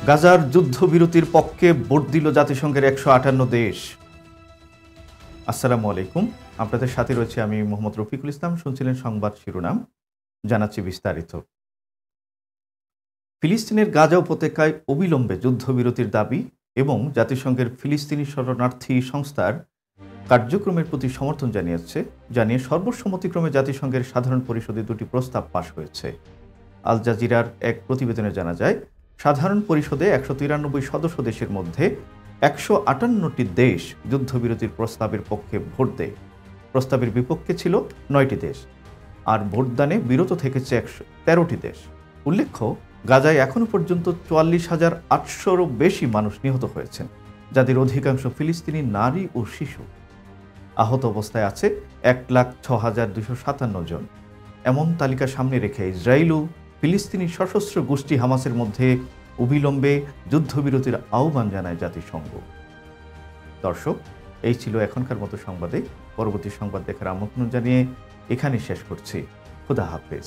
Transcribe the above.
গাজার যুদ্ধবিরতির পক্ষে ভোট দিল জাতিসংঘের 158 দেশ। আসসালামু আলাইকুম, আপনাদের সাথে রয়েছে আমি মোহাম্মদ রফিকুল ইসলাম। শুনছিলেন সংবাদ শিরোনাম, জানাচ্ছি বিস্তারিত। ফিলিস্তিনের গাজা উপত্যকায় অবিলম্বে যুদ্ধবিরতির দাবি এবং জাতিসংঘের ফিলিস্তিনি শরণার্থী সংস্থার কার্যক্রমের প্রতি সমর্থন জানিয়ে সর্বসম্মতিক্রমে জাতিসংঘের সাধারণ পরিষদে দুটি প্রস্তাব পাশ হয়েছে। আল জাজিরার এক প্রতিবেদনে জানা যায়, সাধারণ পরিষদে 193 সদস্য দেশের মধ্যে 158টি দেশ যুদ্ধবিরতির প্রস্তাবের পক্ষে ভোট দেয়। প্রস্তাবের বিপক্ষে ছিল 9টি দেশ, আর ভোটদানে বিরত থেকেছে 113টি দেশ। উল্লেখ্য, গাজায় এখনও পর্যন্ত 44,800-রও বেশি মানুষ নিহত হয়েছেন, যাদের অধিকাংশ ফিলিস্তিনি নারী ও শিশু। আহত অবস্থায় আছে 1,06,257 জন। এমন তালিকা সামনে রেখে ইসরায়েল ও ফিলিস্তিনি সশস্ত্র গোষ্ঠী হামাসের মধ্যে অবিলম্বে যুদ্ধবিরতির আহ্বান জানায় জাতিসংঘ। দর্শক, এই ছিল এখনকার মতো সংবাদে। পরবর্তী সংবাদ দেখার আমন্ত্রণ জানিয়ে এখানে শেষ করছি। খোদা হাফেজ।